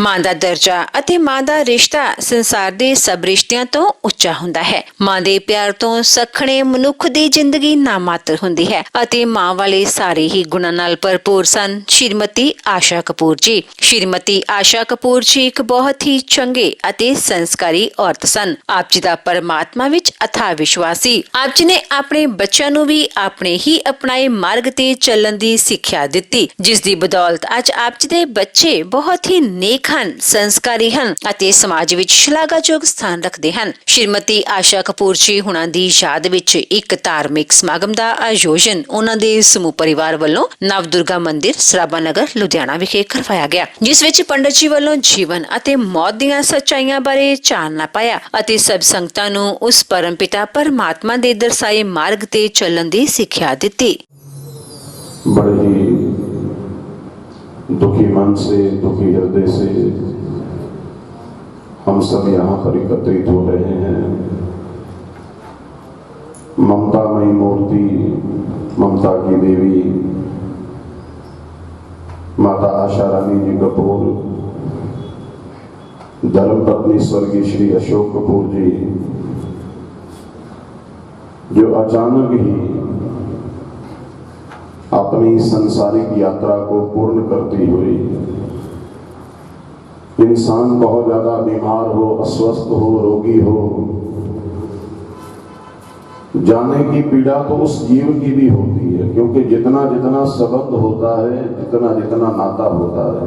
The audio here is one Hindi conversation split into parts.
मां दा दर्जा अते मां दा रिश्ता संसार दे सब रिश्तियां तो उच्चा हुंदा है। मां दे प्यार तो सखणे मनुख दी जिंदगी नामात्र हुंदी है अते मां वाले सारे ही गुणां नाल भरपूर सन श्रीमती आशा कपूर जी। श्रीमती आशा कपूर जी एक बहुत ही चंगे अते संस्कारी औरत सन। आप जी दा परमात्मा विच अथाह विश्वास सी। आप जी ने अपने बच्चों नूं भी अपने ही अपनाए मार्ग ते चलण दी सिक्ख्या दित्ती, जिस दी बदौलत अज आप जी दे बच्चे बहुत ही नेक हन, संस्कारी हन अते समाज विच शलाघायोग स्थान रखते हैं। श्रीमती आशा कपूर जी हुणां दी याद विच एक धार्मिक समागम दा आयोजन उन्हां दे समूह परिवार वल्लों नव दुर्गा मंदिर सराबा नगर लुधियाना विखे करवाया गया, जिस विच पंडित जी वल्लों जीवन अते मौत दीआं सच्चाइयां बारे चानना पाया अते सब संगतां नूं उस परम पिता परमात्मा दे दर्शाए मार्ग ते चलण दी सिक्ख्या दित्ती। बड़े ही दुखी मन से, दुखी हृदय से हम सब यहाँ पर एकत्रित हो रहे हैं। ममतामयी मूर्ति, ममता की देवी माता आशा रानी जी कपूर, धर्मपत्नी स्वर्गीय श्री अशोक कपूर जी, जो अचानक ही अपनी संसारिक यात्रा को पूर्ण करती हुई, इंसान बहुत ज्यादा बीमार हो, अस्वस्थ हो, रोगी हो, जाने की पीड़ा तो उस जीव की भी होती है, क्योंकि जितना जितना संबंध होता है, जितना जितना नाता होता है,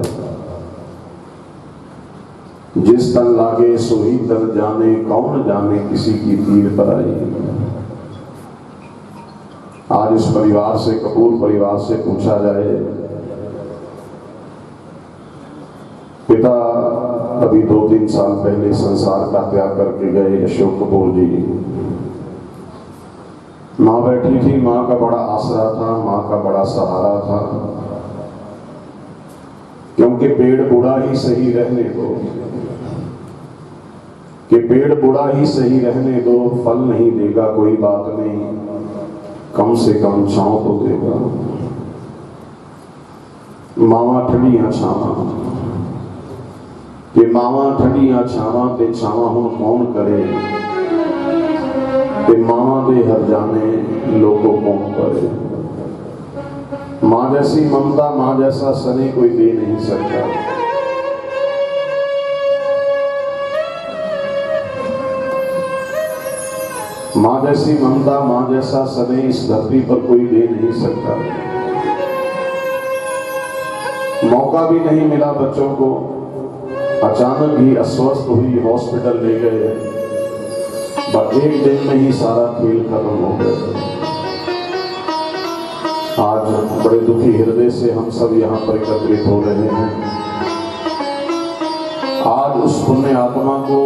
जिस तन लागे सोई तन जाने, कौन जाने किसी की तीर पर आई। आज इस परिवार से, कपूर परिवार से पूछा जाए, पिता अभी 2-3 साल पहले संसार का त्याग करके गए अशोक कपूर जी। मां बैठी थी, मां का बड़ा आसरा था, मां का बड़ा सहारा था, क्योंकि पेड़ बूढ़ा ही सही रहने दो, कि पेड़ बूढ़ा ही सही रहने दो, फल नहीं देगा कोई बात नहीं, कम से कम छांव तो देगा। मावा ठंडियां छावा, कि मावा ठंडियां छावा ते छावा हुण कौन करे, ते मावा दे हर जाने लोगों कौन करे। मां जैसी ममता, मां जैसा स्नेह कोई दे नहीं सकता। मां जैसी ममता, मां जैसा स्नेह इस धरती पर कोई दे नहीं सकता। मौका भी नहीं मिला बच्चों को, अचानक ही अस्वस्थ हुई, हॉस्पिटल ले गए, बस एक दिन में ही सारा खेल खत्म हो गया। आज बड़े दुखी हृदय से हम सब यहाँ पर एकत्रित हो रहे हैं। आज उस पुण्य आत्मा को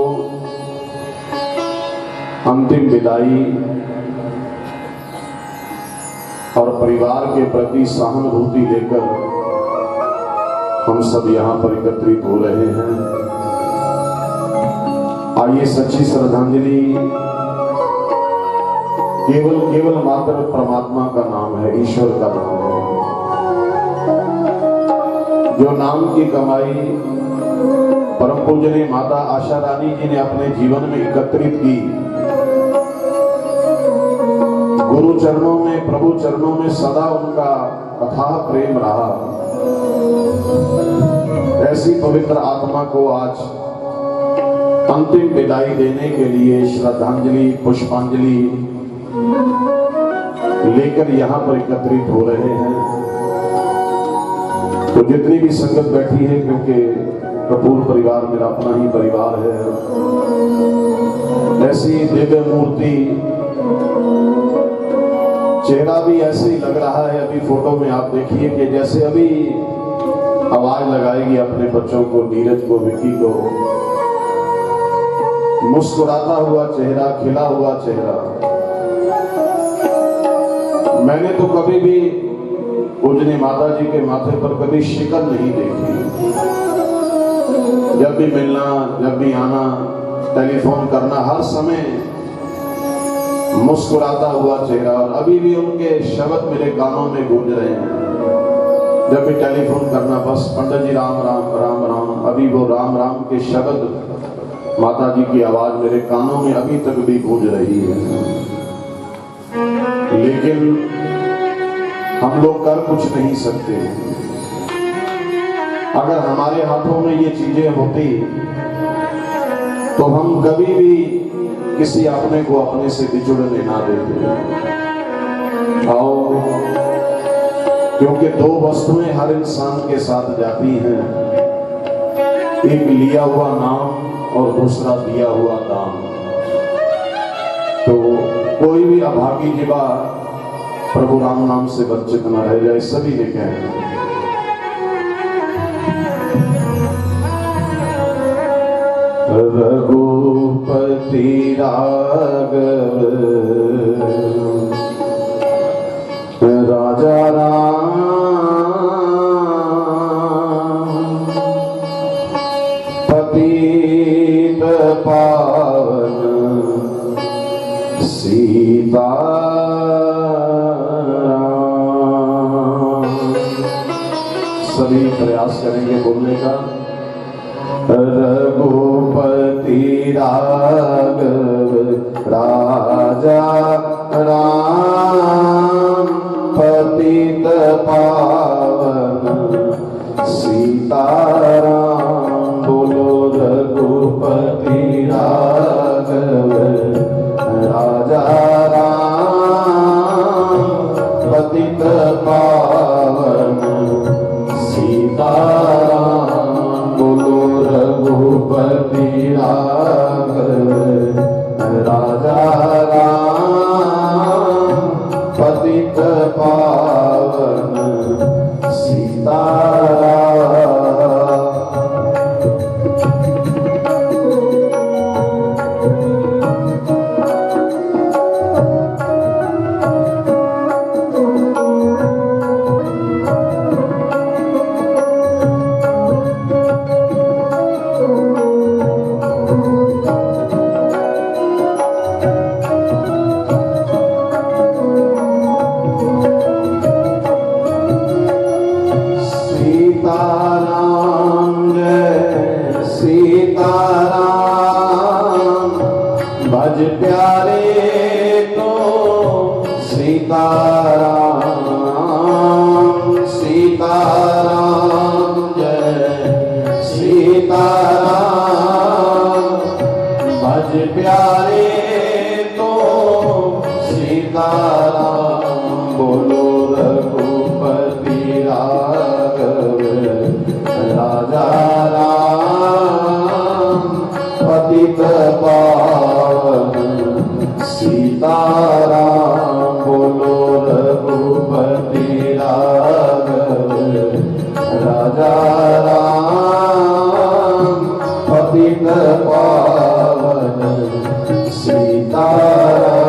अंतिम विदाई और परिवार के प्रति सहानुभूति लेकर हम सब यहाँ पर एकत्रित हो रहे हैं। आइए सच्ची श्रद्धांजलि केवल मात्र परमात्मा का नाम है, ईश्वर का नाम है, जो नाम की कमाई परम पूजनीय माता आशा रानी जी ने अपने जीवन में एकत्रित की। गुरु चरणों में, प्रभु चरणों में सदा उनका अथाह प्रेम रहा। ऐसी पवित्र आत्मा को आज अंतिम विदाई देने के लिए श्रद्धांजलि, पुष्पांजलि लेकर यहाँ पर एकत्रित हो रहे हैं। तो जितनी भी संगत बैठी है, क्योंकि कपूर परिवार मेरा अपना ही परिवार है, ऐसी दिव्य मूर्ति, चेहरा भी ऐसे ही लग रहा है। अभी फोटो में आप देखिए कि जैसे अभी आवाज लगाएगी अपने बच्चों को, नीरज को, विक्की को। मुस्कुराता हुआ चेहरा, खिला हुआ चेहरा। मैंने तो कभी भी पूजनीय माता जी के माथे पर कभी शिकन नहीं देखी। जब भी मिलना, जब भी आना, टेलीफोन करना, हर समय मुस्कुराता हुआ चेहरा। और अभी भी उनके शब्द मेरे कानों में गूंज रहे हैं जब भी टेलीफोन करना बस पंडित जी राम राम राम राम, अभी वो राम राम के शब्द, माता जी की आवाज मेरे कानों में अभी तक भी गूंज रही है। लेकिन हम लोग कर कुछ नहीं सकते। अगर हमारे हाथों में ये चीजें होती तो हम कभी भी किसी अपने को अपने से बिछुड़ने ना देते। आओ, क्योंकि दो वस्तुएं हर इंसान के साथ जाती हैं, एक लिया हुआ नाम और दूसरा दिया हुआ दाम। तो कोई भी अभागी जीवा प्रभु राम नाम से वंचित न रह जाए, सभी ने कहा। रघुपति राघव राजा राम, पतित पावन सीता राम। सभी प्रयास करेंगे बोलने का। रघुपति राघव राजा राम, पतित पावन सीता राम। बोलो रघुपति राघव राजा राम, पतित पावन सीता राम। बोलो रघुपति राघव राजा राम, पतित पावन सीता राम। सीताराम जय सीताराम, भज प्यारे तो सीताराम। सीताराम जय सीताराम, भज प्यारे तो सीताराम। बोलो रघुपति राघव राजा राम, पतित पावन सीता राम। बोलो रघुपति राघव राजा राम, पतित पावन सीता राम।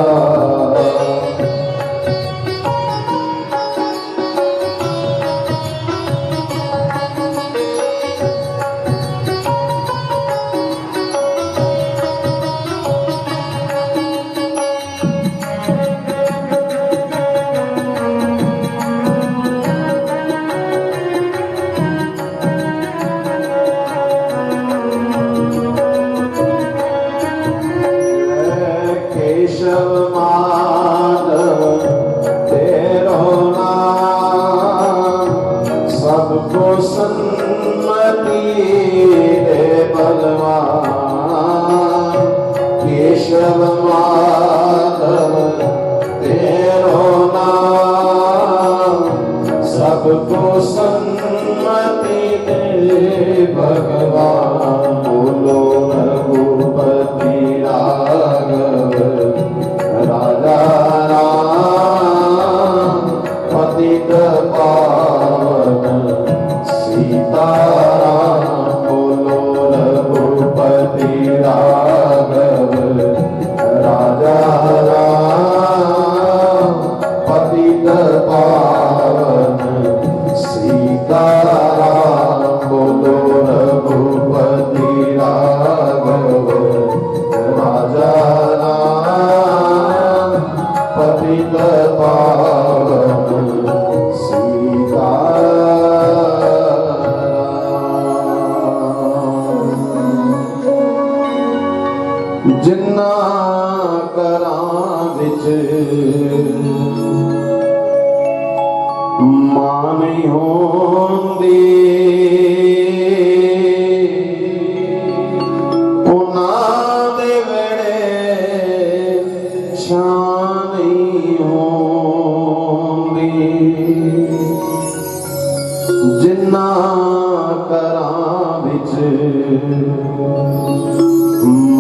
केशव माधव तेरो नाम, सबको सन्मति दे बलवान। केशव माधव तेरो नाम, सबको सन्मति दे भगवान। बोलो रघुपति राघव राजा राम, पतित पावन सीता राम। बोलो रघुपति राघव राजा राम, पतित पावन सीता राम। बोलो रघुपति राघव राजा राम, पतित पावन सीता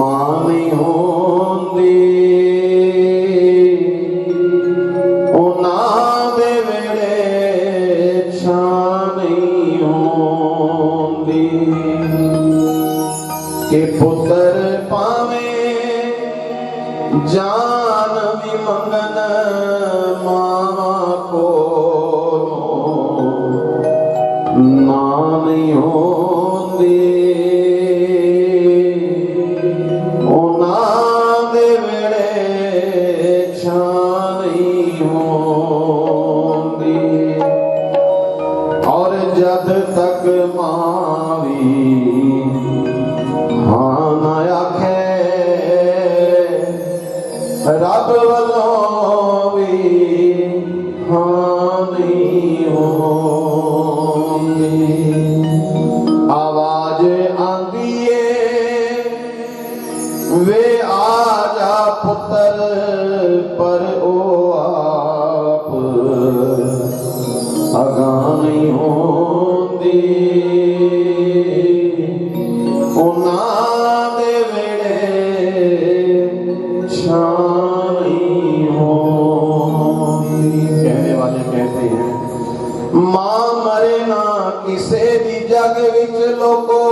मां नहीं होंदी उन्हां दे वेले छां नहीं होंदी कि पुत्र पावे जान भी मंगन मां को ना नहीं होंदी उन्हां दे वेले छां नहीं होंदी और जद तक मावी हाँ ना आखे रब वालों भी हाँ नहीं होंदी आवाज आंदी है वे आजा पुत्र पर ओ आप अगा नहीं होंदी उन्हां दे वेले छां नहीं होंदी। कहने वाले कहते हैं मां मरे ना किसे दी जग विच लोको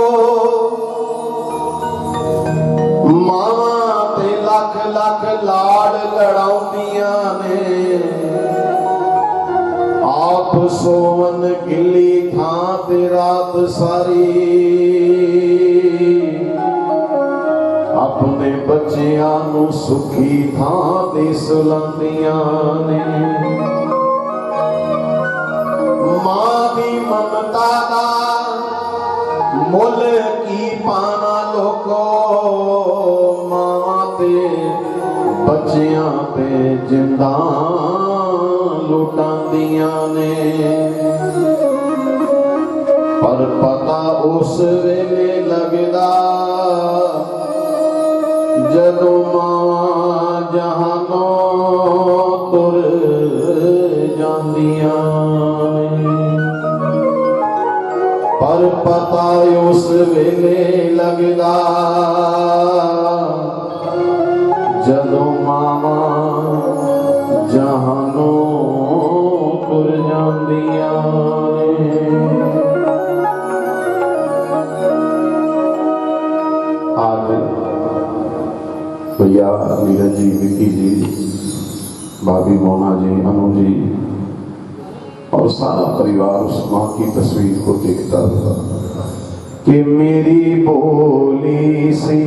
मावा ते लख लख लाड लड़ाउंदियां ने आप सोवन गिली थां ते रात सारी अपने बच्चियां नू सुखी थां ते सुलांदियां ने मां दी ममता दा मुल की पाना लोको मां ते बच्चियां ते जिंदा लुटांदियां ने पर पता उस वेले लगदा जदों मां जहानों तुर जांदियां पर पता उस वेले लगदा जदों मामा जहानों तुर जांदियां आज भैया नीरज जी, विकी जी, भाभी मोना जी, अनु जी और सारा परिवार उस माँ की तस्वीर को देखता था कि मेरी बोली सी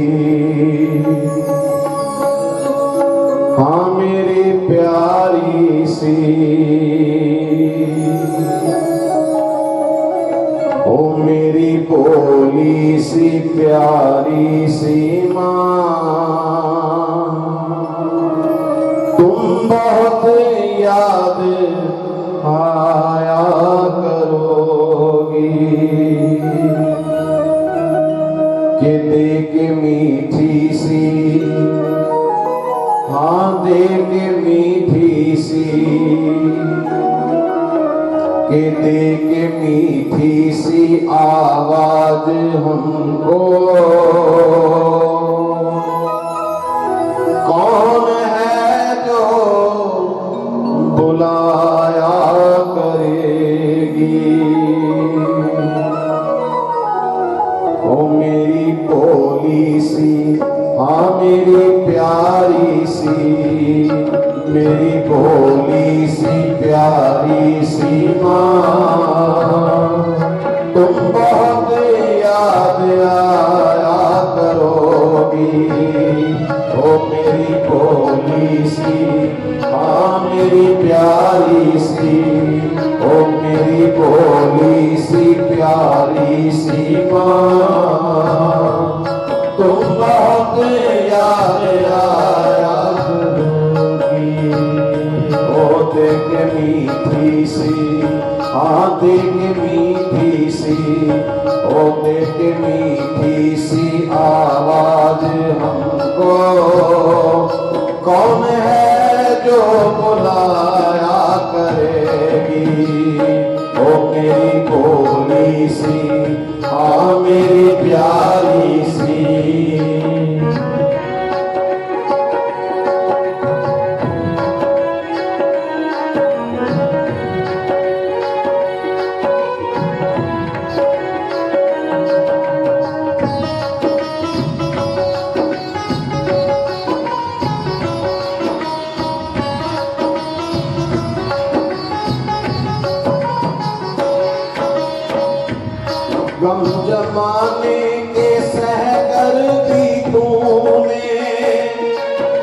हाँ मेरी प्यारी सी ओ मेरी बोली सी प्यारी सी माँ तुम बहुत याद आया करोगी कि देख मीठी सी हाँ देख मीठी सी कि देख मीठी सी आवाज हमको कौन है जो बुलाया करेगी ओ मेरी भोली सी हाँ मेरी प्यारी सी मेरी भोली सी प्यारी सी माँ तुम बहुत याद आया करोगी ओ मेरी भोली सी हाँ मेरी प्यारी सी ओ मेरी भोली सी प्यारी सी माँ तुम बहुत याद आया करोगी ओ देख मीठी सी हाँ देख मीठी सी ओ देख मीठी सी आवाज हमको कौन है जो बुलाया करेगी ओ मेरी भोली सी हाँ मेरी प्यारी सी गम जमाने के सहकर भी तूने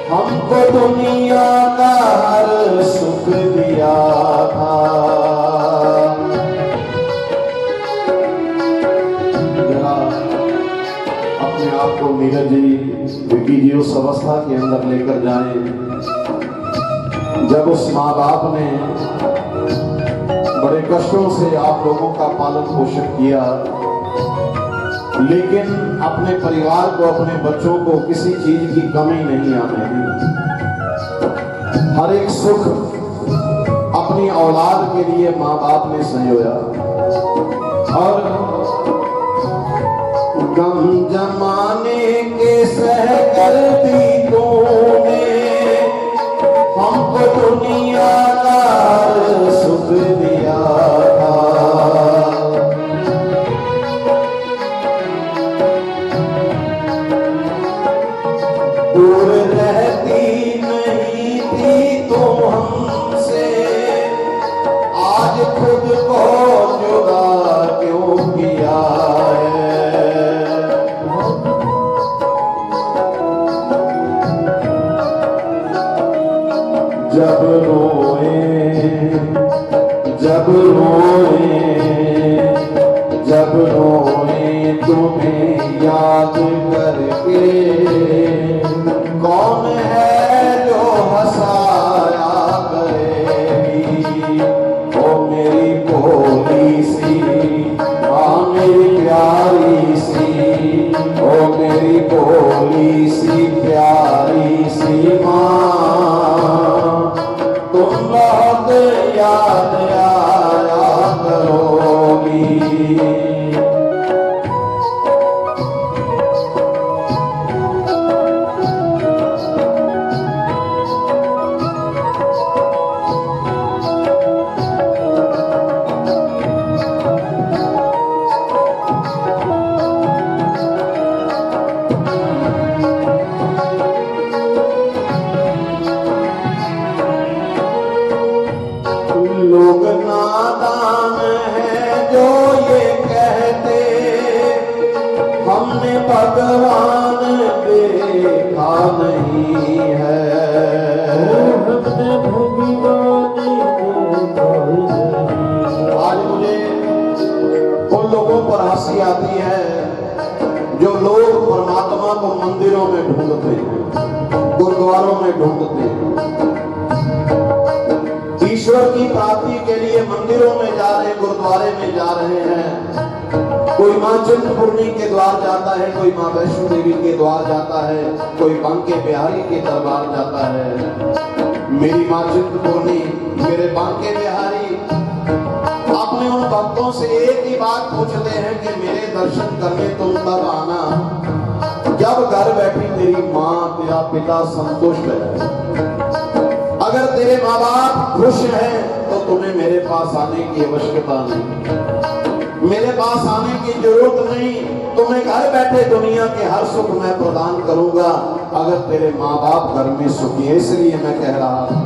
हमको दुनिया का हर सुख दिया था। जरा अपने आप को नीरज जी, विकी जी उस अवस्था के अंदर लेकर जाएं जब उस माँ बाप ने बड़े कष्टों से आप लोगों का पालन पोषण किया, लेकिन अपने परिवार को, अपने बच्चों को किसी चीज की कमी नहीं आने दी। हर एक सुख अपनी औलाद के लिए माँ बाप ने संजोया। और गम जमाने के सहकर भी तूने हमको दुनिया का सुख दिया था। दूर रहती नहीं थी तो हमसे, आज खुद को जुदा क्यों किया है। जब रोए जब रोए जब रोए तुम्हें याद करके, कौन है जो हंसाया करेगी। ओ मेरी भोली सी, हाँ मेरी प्यारी सी, ओ मेरी भोली सी प्यारी सी माँ, तुम बहुत याद आया करोगी। लोग नादान हैं जो ये कहते हमने भगवान देखा नहीं है। आज मुझे उन लोगों पर हंसी आती है जो लोग परमात्मा को मंदिरों में ढूंढते हैं, गुरुद्वारों में ढूंढते हैं, ईश्वर की प्राप्ति के लिए मंदिरों में जा रहे, गुरुद्वारे में जा रहे हैं। कोई माँ चिंतपूर्णी के द्वार जाता है, कोई माँ वैष्णो देवी के द्वार जाता है, कोई बांके बिहारी के दरबार जाता है। मेरी माँ चिंतपूर्णी, मेरे बांके बिहारी अपने उन भक्तों से एक ही बात पूछते हैं कि मेरे दर्शन करने तुम तब आना जब घर बैठी तेरी माँ तेरा पिता संतुष्ट है। अगर तेरे माँ बाप खुश हैं तो तुम्हें मेरे पास आने की आवश्यकता नहीं, मेरे पास आने की जरूरत नहीं। तुम्हें घर बैठे दुनिया के हर सुख मैं प्रदान करूंगा अगर तेरे माँ बाप घर में सुखी है। इसलिए मैं कह रहा हूं,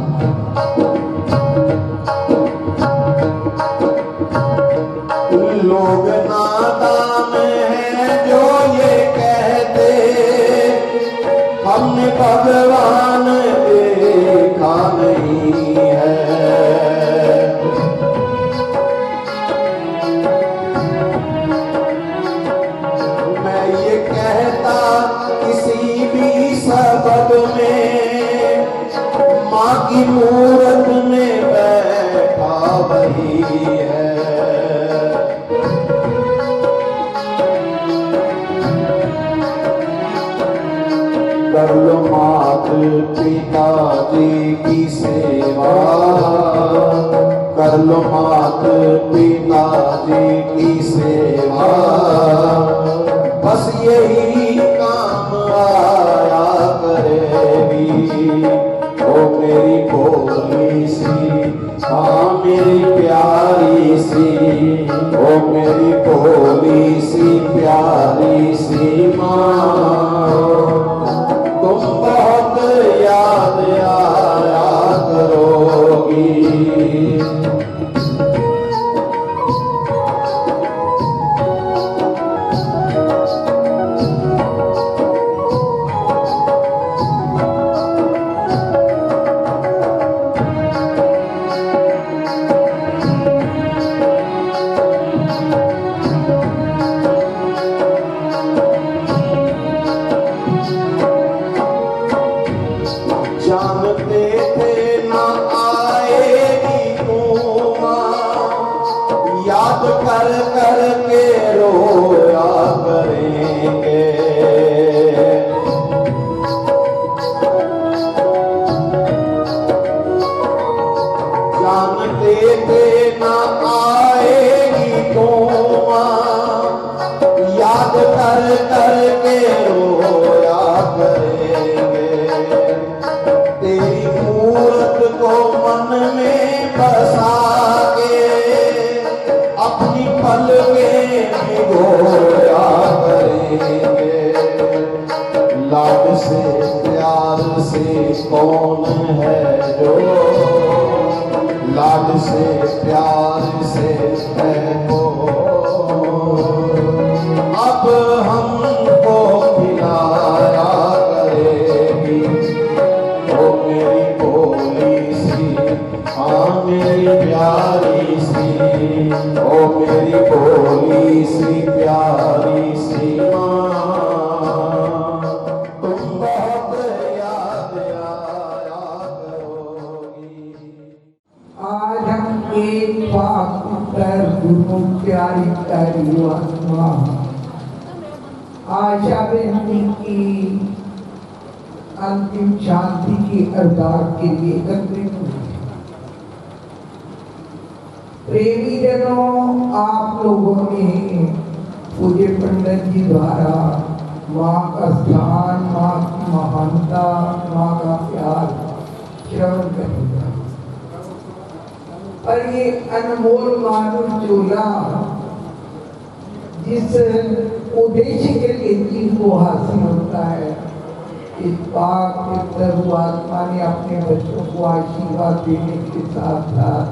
लोग नादान हैं जो ये कहते हमने भगवान देखा नहीं है। मैं ये कहता किसी भी सबब में माँ की मूरत में बैठा वही है। कर लो मात पिताजी की सेवा, कर लो मात पिताजी की सेवा, बस यही काम आया करेगी। ओ मेरी भोली सी, हाँ मेरी प्यारी सी, ओ मेरी भोली सी प्यारी सी माँ, तुम बहुत याद आया करोगी। याद कर कर के रोया करेंगे, तेरी मूरत को मन में बसा के अपनी पलकें भिगोया करेंगे। लाड से प्यार से कौन है जो, लाड से प्यार से है वो, अब हमको खिलाया करेगी। ओ मेरी भोली सी, हाँ मेरी प्यारी सी, ओ मेरी भोली सी प्यारी सी माँ, तुम बहुत याद आया करोगी। आज हम एक बात कर गुरु प्यारी प्यारी आत्मा आशा बेनती की अंतिम शांति की अरदास के लिए एकत्रित हुए। प्रेमी जनों, आप लोगों ने पूज्य पंडित जी द्वारा माँ का स्थान, माँ की महानता, माँ का प्यार श्रवण कर लिया। और ये अनमोल मानव चोला जिस उद्देश्य के लिए जीव को हासिल होता है, इस पाक पवित्र आत्मा ने अपने बच्चों को आशीर्वाद देने के साथ साथ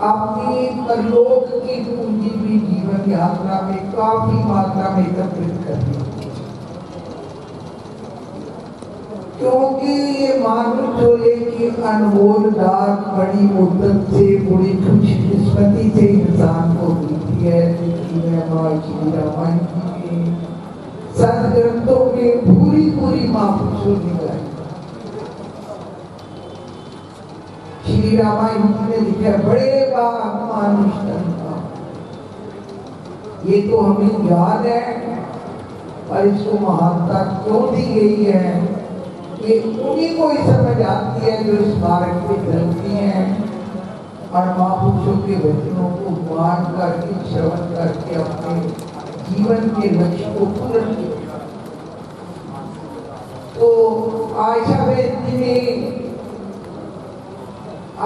अपनी परलोक की पूंजी भी जीवन यात्रा में काफी मात्रा में एकत्रित कर दी, क्योंकि ये मानव चोले की अनमोल दात बड़ी मुद्दत से, बड़ी खुशकिस्मती से इंसान को मिलती है। श्री रामायण जी में, संत ग्रंथों में पूरी पूरी महापुरुषों ने गाई। श्री रामायण जी ने लिखा बड़े मानुष्य, ये तो हमें याद है, और इसको महानता क्यों दी गई है ये उन्हीं को ही समझ आती है जो इस मार्ग पे चलती हैं और महापुरुषों के वचनों को मान करके, श्रवण करके अपने जीवन के लक्ष्य को पूर्ण किया। तो आशा बेनती ने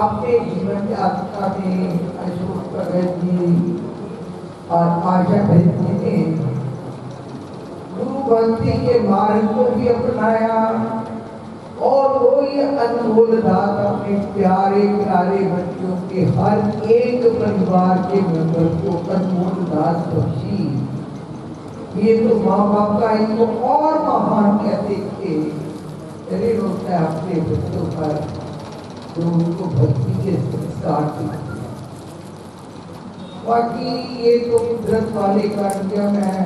अपने जीवन यात्रा में अशोक भगत जी और आशा बेनती ने गुरु भक्ति के मार्ग को भी अपनाया, और वो ये अनमोल दात अपने प्यारे प्यारे बच्चों के हर एक परिवार के मेंबर को अनमोल दात बख्शी। ये तो माँ बाप का इनको और महान कहते थे, अरे होता है अपने बच्चों पर जो उनको भक्ति के संस्कार देते। बाकी ये तो कुदरत वाले का नियम है,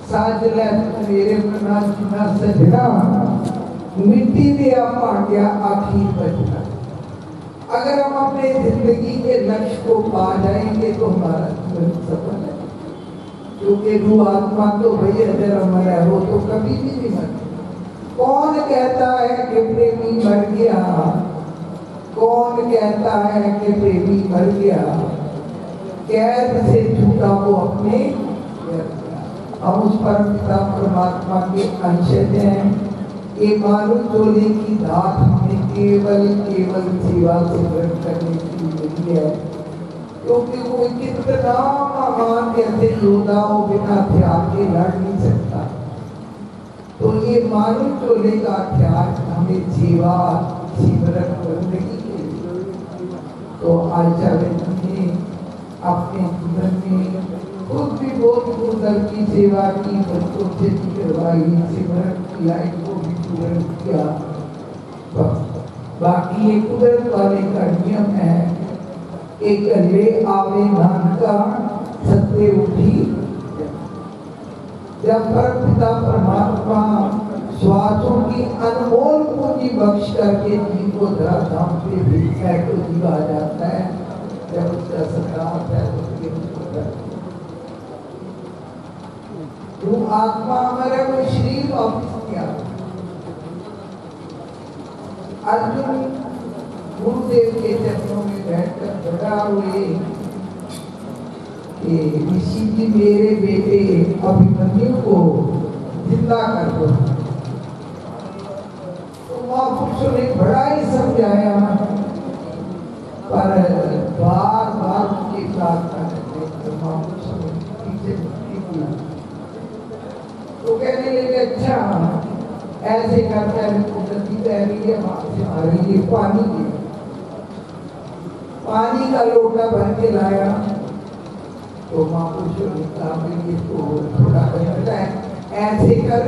साजला मेरे मना चुना सजना, मिट्टी में आप आ गया आखिर बचना। अगर हम अपने जिंदगी के लक्ष्य को पा जाएंगे तो हमारा जीवन सफल है, क्योंकि रूह आत्मा तो भाई अगर अमर है, वो तो कभी भी नहीं मरती। कौन कहता है कि प्रेमी मर गया? कौन कहता है कि प्रेमी मर गया? कैद से छूटा वो अपने, हम उस परम पिता परमात्मा के अंशज हैं। ये मानव चोले की दात हमें केवल केवल सेवा से ग्रहण करने की मिली है, क्योंकि वो कितना महान जैसे योद्धा हो बिना हथियार के लड़ नहीं सकता। तो ये मानव चोले का हथियार हमें सेवा सिमरन बंदगी के लिए। तो आशा ने अपने जीवन में खुद भी बहुत गुरुदर की सेवा की, बच्चों से भी करवाई, सिमरन की लाइन को भी पूर्ण किया। बाकी ये कुदरत वाले का नियम है, एक ले आवे नानका सत्य उठी। जब परमपिता परमात्मा श्वासों की अनमोल पूंजी बख्श करके जीव को धरा धाम पे भेजता है तो जीव आ जाता है। जब उसका संग्राम है तो वो आत्मा हमारे वो शरीर वापस किया। अर्जुन गुरुदेव के चरणों में बैठकर बड़ा हुए कि ऋषि जी मेरे बेटे अभिमन्यु जिंदा कर दो। तो महापुरुषों ने बड़ा ही समझाया, पर बार बार उनकी प्रार्थना करते तो महापुरुषों ने पीछे किया। तो कहने लगे अच्छा ऐसे करते हैं, नदी बह रही है, वहां से आ रही है पानी का लोटा भर के लाया। तो महापुरुषों ने कहा ये तो थोड़ा गलत है, ऐसे कर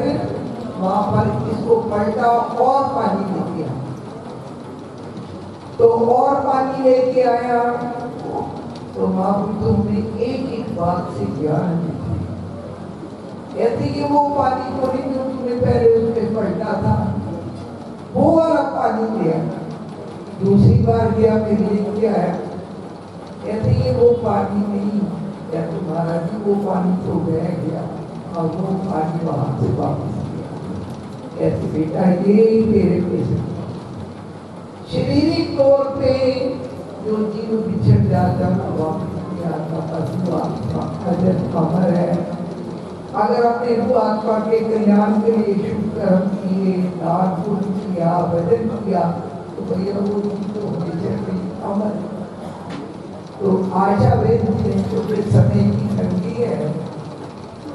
वहां पर इसको पलटा और पानी लेके आया। तो और पानी लेके आया। तो महापुरुषों ने एक एक बात से ज्ञान दिया, ऐसे कि वो पानी को नहीं जो तुमने पहले उसमें पलटा था वो वाला पानी लिया। दूसरी बार गया फिर लेके आया, कहते ये वो पानी नहीं या तुम्हारा जी वो पानी तो बह गया और वो पानी वहां से वापस गया। ऐसे बेटा ये तेरे पैसे शारीरिक तौर पे जो जीव बिछड़ जाता है वापस नहीं आता, पशु आत्मा अजर अमर है। अगर अपने रूह आत्मा के कल्याण के लिए शुभ कर्म किए, दान पुण्य किया, भजन किया, तो भैया वो तो हमेशा अमर। तो आशा वेद जो समय की ठंडी है,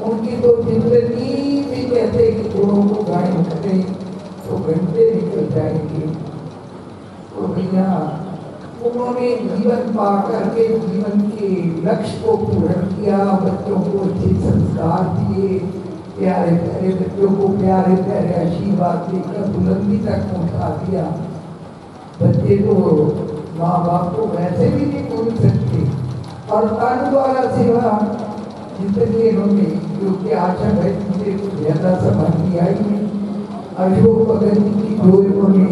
उनकी तो जिंदगी भी कहते कि गुणों को गायन करें तो घंटे निकल जाएंगे। तो भैया उन्होंने जीवन पा करके जीवन के लक्ष्य को पूर्ण किया, बच्चों को अच्छे संस्कार दिए, प्यारे प्यारे बच्चों को प्यारे प्यारे आशीर्वाद देकर बुलंदी तक पहुंचा दिया। बच्चे तो माँ बाप को वैसे भी नहीं भूल सकते, और तन द्वारा सेवा जितनी इन्होंने क्योंकि आशा भाई मुझे कुछ ज्यादा समझ आई नहीं। अशोक भगत की जो इन्होंने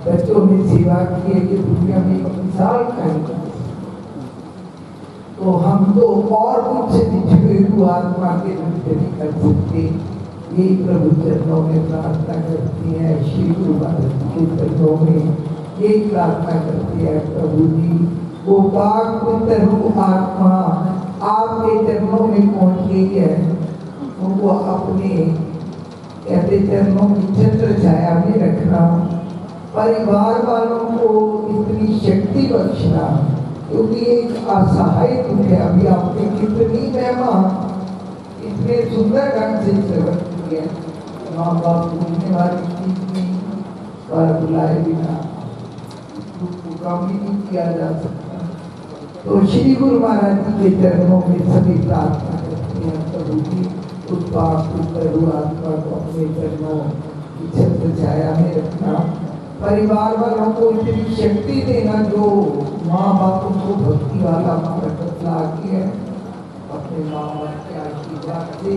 बच्चों में सेवा की है कि दुनिया में एक मिसाल कायम कर। तो हम तो और कुछ निजी आत्मा के रूप नहीं कर सकते। यही प्रभु चरणों में प्रार्थना करती है, श्री गुरु महाराज के चरणों में यही प्रार्थना करती है, प्रभु जी वो पाक पुत्र आत्मा आपके चरणों में पहुंच गई है, उनको अपने कहते चरणों की छत्र छाया में रखना, परिवार वालों को इतनी शक्ति बख्शना, क्योंकि एक असहाय दुख है। अभी आपने कितनी महिमा इतने सुंदर ढंग से सेवन की है, माँ बाप भूलने वाली चीज नहीं, पर बुलाए बिना दुख को कम ही नहीं किया जा सकता। तो श्री गुरु महाराज जी के चरणों में सभी प्रार्थना करते हैं, प्रभु जी उस पाप प्रभु आत्मा को अपने चरणों की छत्र छाया में रखना, परिवार वालों को इतनी शक्ति देना जो माँ बापों को भक्ति वाला मार्ग बतला के है, अपने माँ बाप के आशीर्वाद से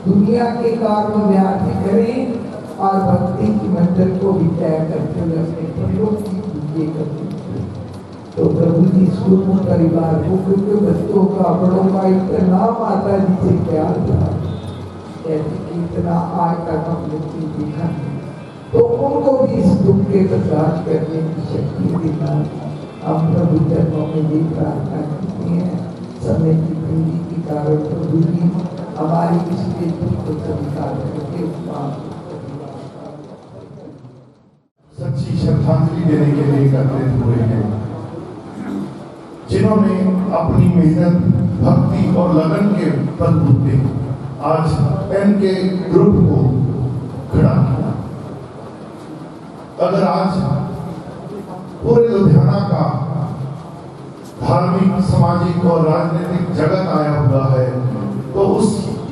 दुनिया के कार्य व्याधि करें और भक्ति की मंजिल को भी तय करते हुए अपने प्रयोग की पूजे करते। तो प्रभु जी सुख परिवार को, क्योंकि बच्चों का बड़ों का इतना माता जी से प्यार था, ऐसे कि इतना आज तक हम लोग देखा नहीं, तो उनको भी इस दुख के बर्दाश्त करने की शक्ति देना हम प्रभु चरणों में भी प्रार्थना करते हैं। समय की पूरी के कारण प्रभु जी हमारी इसके दुख को स्वीकार करके सच्ची श्रद्धांजलि देने के लिए एकत्रित हुए हैं, जिन्होंने अपनी मेहनत, भक्ति और लगन के बलबूते आज इनके ग्रुप को खड़ा किया। अगर आज पूरे लुधियाना का धार्मिक, सामाजिक और राजनीतिक जगत आया हुआ है, तो उस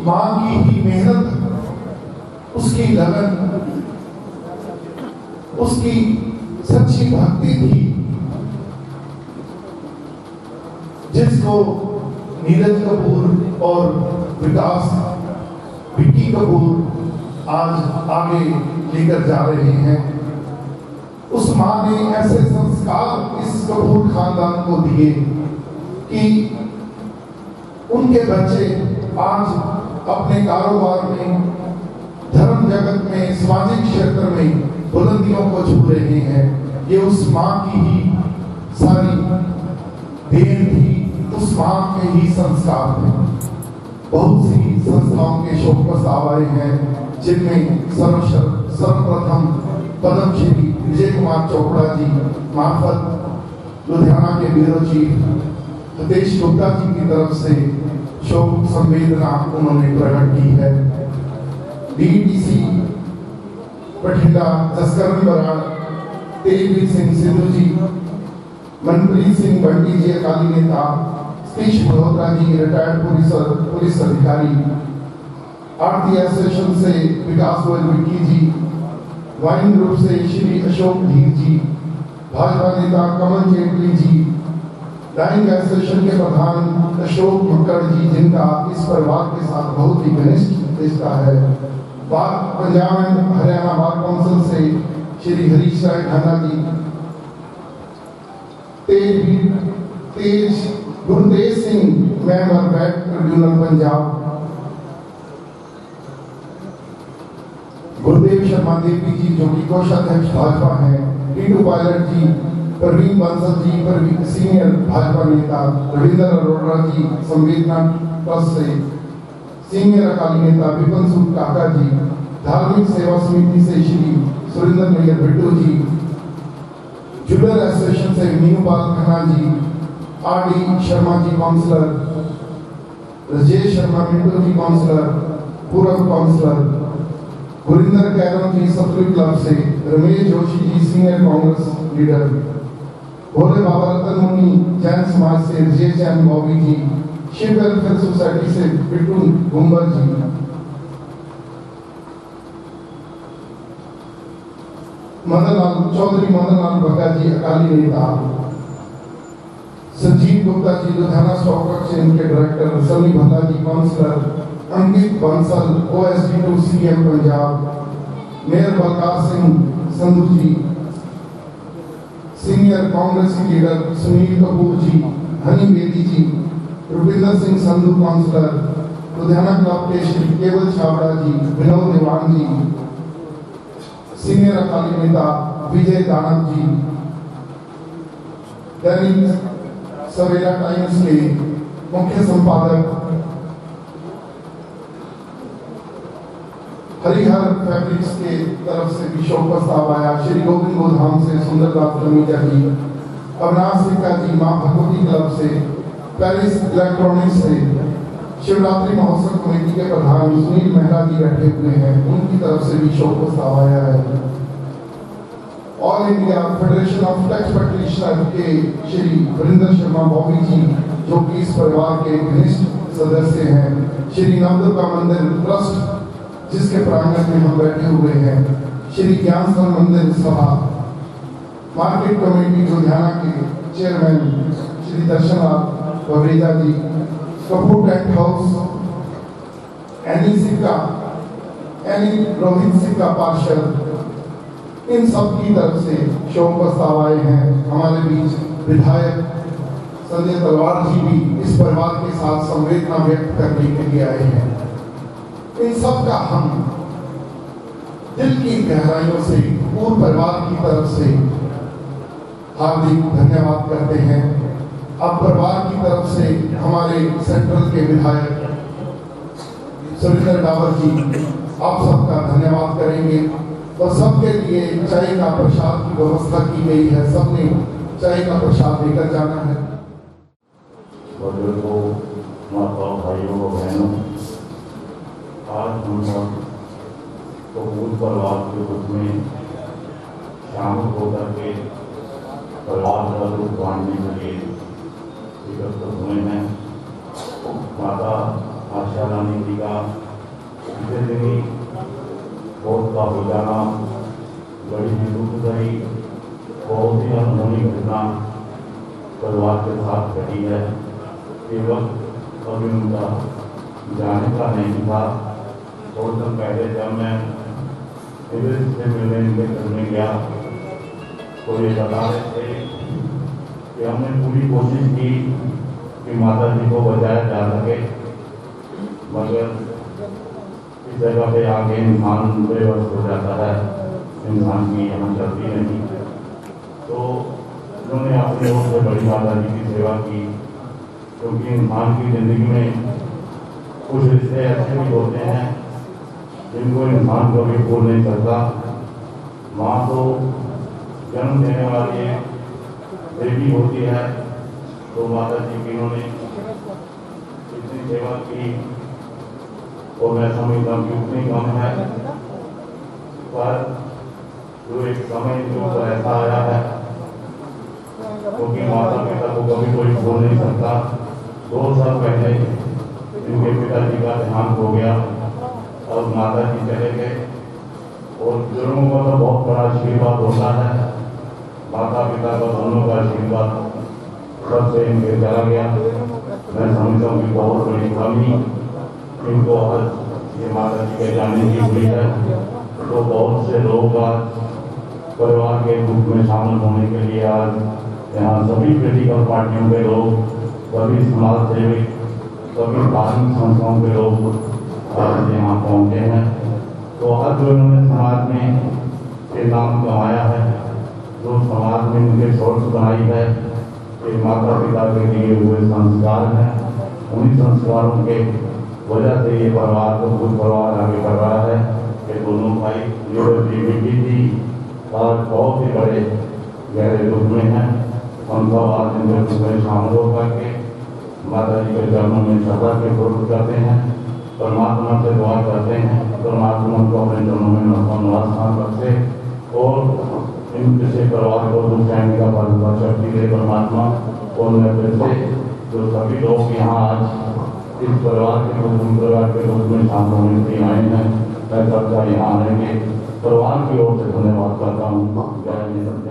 माँ की ही मेहनत, उसकी लगन, उसकी सच्ची भक्ति थी, जिसको नीरज कपूर और विकास विक्की कपूर आज आगे लेकर जा रहे हैं। उस माँ ने ऐसे संस्कार इस कपूर खानदान को दिए कि उनके बच्चे आज अपने कारोबार में, धर्म जगत में, सामाजिक क्षेत्र में बुलंदियों को छू रहे हैं। ये उस माँ की ही सारी देन थी, उस माँ के ही संस्कार थे। बहुत सी संस्थाओं के शोक प्रस्ताव आए हैं, जिनमें सर्वप्रथम पद्मश्री विजय कुमार चोपड़ा जी मार्फत लुधियाना के ब्यूरो चीफ हितेश गुप्ता जी की तरफ से शोक संवेदना उन्होंने प्रकट की है। डीडीसी बठिंडा जसकरण बराड़, तेजवीर सिंह सिद्धू जी, मनप्रीत सिंह बंटी जी अकाली नेता, सतीश मल्होत्रा जी रिटायर्ड पुलिस अधिकारी, आरती एसोसिएशन से विकास गोयल विक्की जी, वाइन ग्रुप से श्री अशोक धीर जी, भाजपा नेता कमल जेटली जी, डाइंग एसोसिएशन के प्रधान अशोक मक्कड़ जी, जिनका इस परिवार के साथ बहुत ही घनिष्ठ रिश्ता है, Punjab and Haryana bar council से Shri Harish Rai Dhanga ji, Tej Gurtej Singh member back tribunal Punjab, Gurudev Sharma Devi ji जो कि कोषाध्यक्ष भाजपा हैं, टीटू पायलट जी, परवीन बंसल जी सीनियर भाजपा नेता, रविंद्र अरोड़ा जी संवेदना ट्रस्ट से सीनियर अकाली नेता, विपिन सुख काका जी, धार्मिक सेवा समिति से श्री सुरेंद्र नैयर बिट्टू जी, जुलर एसोसिएशन से मीनूपाल खन्ना जी, आरडी शर्मा जी काउंसलर, राजेश शर्मा मिंटू जी काउंसलर, पूर्व काउंसलर, गुरिंदर कैरम जी सतलुज क्लब से, रमेश जोशी जी सीनियर कांग्रेस लीडर, भोले बाबा रतन मुनि जैन समाज से जे चैन बॉबी जी, शिव वेलफेयर सोसाइटी से बिट्टू गुम्बर जी, चौधरी मदन लाल बग्गा जी अकाली नेता, संजीव गुप्ता जी लुधियाना स्टॉक एक्सचेंज के director, Sunny Bhalla ji councillor, Ankit Bansal OSD2 CM पंजाब, mayor Balkar Singh Sandhu ji, senior Congress leader Sunil Kapoor ji, Honey Bedi ji, Rupinder Singh Sandhu councillor, Ludhiana club के श्री केवल छाबड़ा जी, विनोद देवान जी, सीनियर अकाली नेता विजय दानव जी, दैनिक सवेरा टाइम्स के मुख्य संपादक हरिहर फैब्रिक्स के तरफ से भी शोक प्रस्ताव आया, श्री गोविंद गोधाम से सुंदरदास कमीजा जी, अविनाश सिक्का जी मां भगवती क्लब से, पेरिस इलेक्ट्रॉनिक्स से शिवरात्रि महोत्सव कमेटी के प्रधान सुनील मेहरा जी बैठे हुए हैं, उनकी तरफ से भी शोक प्रस्ताव आया है। All India federation of tax practitioner के श्री वरिंदर शर्मा बॉबी जी जो कि इस परिवार के घनिष्ठ सदस्य हैं, श्री नवदुर्गा मंदिर ट्रस्ट जिसके प्रांगण में हम बैठे हुए हैं, श्री ज्ञान सन मंदिर सभा, मार्केट कमेटी लुधियाना के chairman Shri Darshanlal Babreja ji, Kapoor tent house, एनी रोहित सिक्का पार्षद, इन सब की तरफ से शोक प्रस्ताव आए हैं। हमारे बीच विधायक संजय तलवार जी भी इस परिवार के साथ संवेदना व्यक्त करने के लिए आए हैं। इन सब का हम दिल की गहराइयों से पूर्ण परिवार की तरफ से हार्दिक धन्यवाद करते हैं। अब परिवार की तरफ से हमारे सेंट्रल के विधायक सुरेंद्र डावर जी आप सबका धन्यवाद करेंगे और सबके लिए चाय का प्रसाद की व्यवस्था की गई है, सबने चाय का प्रसाद लेकर जाना है। बुजुर्गों, माताओं, भाइयों और बहनों, आज हम सब कपूर परिवार के रूप में शामिल होकर के परिवार का दुख बांटने के लिए एकत्रित हुए हैं। माता आशा रानी जी का जिंदगी बहुत का हो जाना बड़ी ही दुखदायी, बहुत ही अनहोनी घटना परिवार के साथ घटी है। केवल अभी उनका जाने का नहीं था। थोड़े दिन पहले जब मैं से मिलने इनके करने गया तो ये बता रहे थे कि हमने पूरी कोशिश की कि माता जी को बचाया जा सके, मगर इस जगह पे आके इंसान बेबस हो जाता है, इंसान की यहाँ चलती नहीं। तो उन्होंने अपने ओर से बड़ी माता जी की सेवा की, क्योंकि इंसान की जिंदगी में कुछ रिश्ते ऐसे भी होते हैं जिनको इंसान कभी भूल नहीं सकता। माँ तो जन्म देने वाली एक देवी होती है, तो माता जी की इन्होंने इतनी सेवा की और मैं समझता हूँ कि उतनी कम है, पर जो एक समय जो ऐसा आया है क्योंकि माता पिता को कभी कोई भूल नहीं सकता। 2 साल पहले इनके पिताजी का देहांत हो गया और माता जी चले गए, और बुजुर्गों का तो बहुत बड़ा आशीर्वाद होता है, माता पिता का दोनों का आशीर्वाद सबसे इनके चला गया। मैं समझता हूँ कि बहुत बड़ी कमी इनको आज ये माता जी के जाने की हुई है। तो बहुत से लोग आज परिवार के रूप में शामिल होने के लिए आज यहाँ सभी पॉलिटिकल पार्टियों के लोग, सभी समाज सेवी, सभी धार्मिक संस्थाओं के लोग आज यहाँ पहुँचे हैं। तो आज जो इन्होंने समाज में ये नाम कमाया है, जो समाज में उनके सोच बनाई है, ये माता पिता के लिए हुए संस्कार हैं, उन्हीं संस्कारों के वजह से ये परिवार को खुद परिवार आगे बढ़ रहा है। ये दोनों भाई जो जीविकी थी आज बहुत ही बड़े गहरे दुख में हैं, हम सब आज इनके दुख में शामिल होकर के माता जी के चरणों में श्रद्धा के पूर्व करते हैं, परमात्मा से दुआ करते हैं, परमात्मा को अपने चरणों में नमस्कार रखे और इन किसी परिवार को दुख सहने का बल शक्ति दे परमात्मा। और मैं फिर से जो सभी लोग यहाँ आज इस परिवार के रूप में शामिल होने के लिए आए हैं, मैं सबका यहाँ आने के परिवार की ओर से धन्यवाद करता हूँ। जय हिंद।